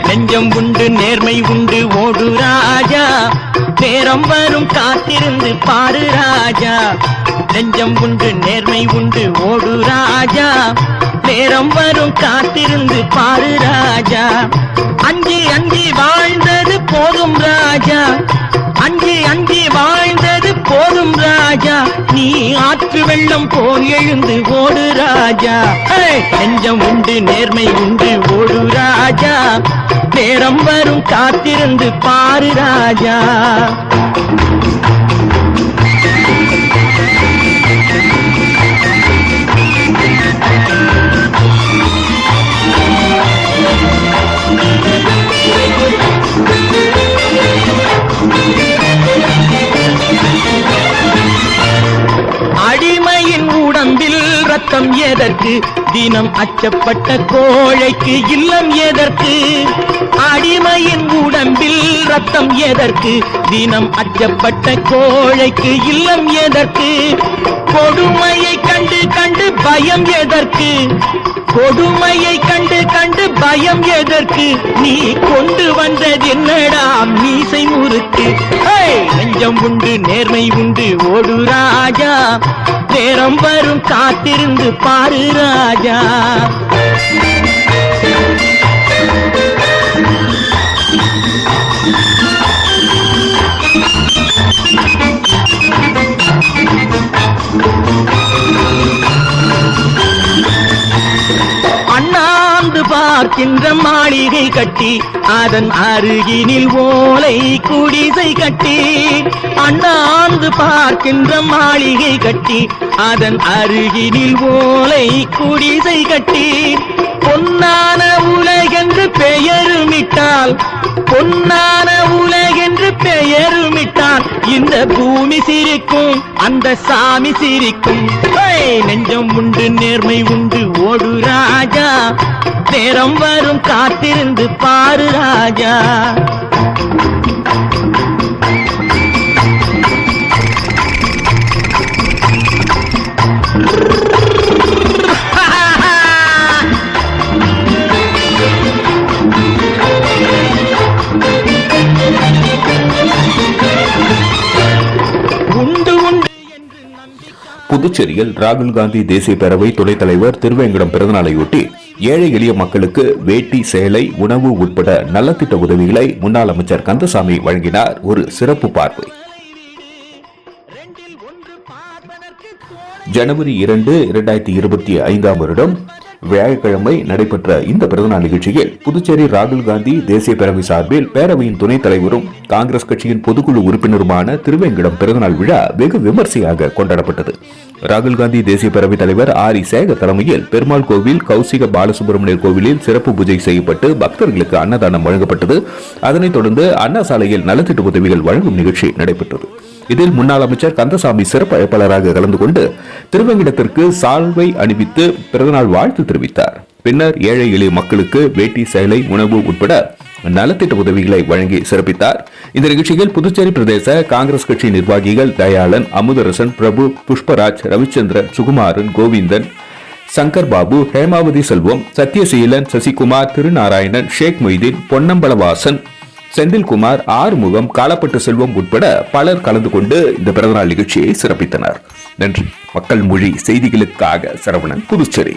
நெஞ்சம் உண்டு நேர்மை உண்டு ஓடு ராஜா, நேரம் வரும் காத்திருந்து பாரு ராஜா. நெஞ்சம் உண்டு நேர்மை உண்டு ஓடு ராஜா, நேரம் வரும் காத்திருந்து பாரு ராஜா. அஞ்சி அஞ்சி வாழ்ந்தது போதும் ராஜா, அஞ்சி அஞ்சி வாழ்ந்தது போதும் ராஜா. நீ ஆற்று வெள்ளம் போல் எழுந்து ஓடு ராஜா. நெஞ்சம் உண்டு நேர்மை உண்டு ஓடு ராஜா, நேரம் வரும் காத்திருந்து பாரு ராஜா. அடிமையின் உடம்பில் ரத்தம் எதற்கு, தினம் அச்சப்பட்ட கோழைக்கு இல்லம் எதற்கு. அடிமையின் உடம்பில் ரத்தம் எதற்கு, தினம் அச்சப்பட்ட கோழைக்கு இல்லம் எதற்கு. கொடுமையை கண்டு கண்டு பயம் எதற்கு, கொடுமையை கண்டு கண்டு பயம் எதற்கு. நீ கொண்டு வந்தது என்னடா மீசை முறுக்கு. நெஞ்சம் உண்டு நேர்மை உண்டு ஓடு ராஜா, நேரம் வரும் காத்திருந்து பாரு ராஜா. அண்ணாந்து பார்க்கின்ற மாளிகை கட்டி, அதன் அருகினில் ஓலை குடிசை கட்டி. அண்ணாந்து பார்க்கின்ற மாளிகை கட்டி, அதன் அருகினில் ஓலை குடிசை கட்டி. பொன்னான உலகென்று பெயருமிட்டால், பொன்னான உலகென்று பெயருமிட்டால், இந்த பூமி சிரிக்கும் அந்த சாமி சிரிக்கும். நெஞ்சம் உண்டு நேர்மை உண்டு ஓடு ராஜா, நேரம் வரும் காத்திருந்து பாரு ராஜா. புதுச்சேரியில் ராகுல் காந்தி தேசிய பேரவை துணைத் தலைவர் திருவேங்கடம் பிறந்தநாளையொட்டி ஏழை எளிய மக்களுக்கு வேட்டி சேலை உணவு உட்பட நலத்திட்ட உதவிகளை முன்னாள் அமைச்சர் கந்தசாமி வழங்கினார். ஒரு சிறப்பு பார்வை. ஜனவரி 2, 2025 வருடம் வியாழக்கிழமை நடைபெற்ற இந்த பிறந்தநாள் நிகழ்ச்சியில் புதுச்சேரி ராகுல் காந்தி தேசிய பேரவை சார்பில் பேரவையின் துணைத் தலைவரும் காங்கிரஸ் கட்சியின் பொதுக்குழு உறுப்பினருமான திருவேங்கடம் பிறந்தநாள் விழா வெகு விமர்சையாக கொண்டாடப்பட்டது. ராகுல் காந்தி தேசிய பேரவைத் தலைவர் ஆர். சேகர் தலைமையில் பெருமாள் கோவில் கௌசிக பாலசுப்ரமணியர் கோவிலில் சிறப்பு பூஜை செய்யப்பட்டு பக்தர்களுக்கு அன்னதானம் வழங்கப்பட்டது. அதனைத் தொடர்ந்து அண்ணா சாலையில் நலத்திட்ட உதவிகள் வழங்கும் நிகழ்ச்சி நடைபெற்றது. இதில் முன்னாள் அமைச்சர் கந்தசாமி சிறப்பு அழைப்பாளராக கலந்து கொண்டு திருவேங்கடத்திற்கு சால்வை அணிவித்து பிறந்தநாள் வாழ்த்து தெரிவித்தார். பின்னர் ஏழை எளிய மக்களுக்கு வேட்டி சேலை உணவு உட்பட நலத்திட்ட உதவிகளை வழங்கி சிறப்பித்தார். இந்த நிகழ்ச்சியில் புதுச்சேரி பிரதேச காங்கிரஸ் கட்சி நிர்வாகிகள் தயாளன், அமுதரசன், பிரபு, புஷ்பராஜ், ரவிச்சந்திரன், சுகுமாரன், கோவிந்தன், சங்கர் பாபு, ஹேமாவதி செல்வம், சத்யசீலன், சசிகுமார், திருநாராயணன், ஷேக் மொய்தீன், பொன்னம்பலவாசன், செந்தில்குமார், ஆறுமுகம், காலப்பட்டு செல்வம் உட்பட பலர் கலந்து கொண்டு இந்த பிறந்தநாள் நிகழ்ச்சியை சிறப்பித்தனர். நன்றி. மக்கள் மொழி செய்திகளுக்காக சரவணன், புதுச்சேரி.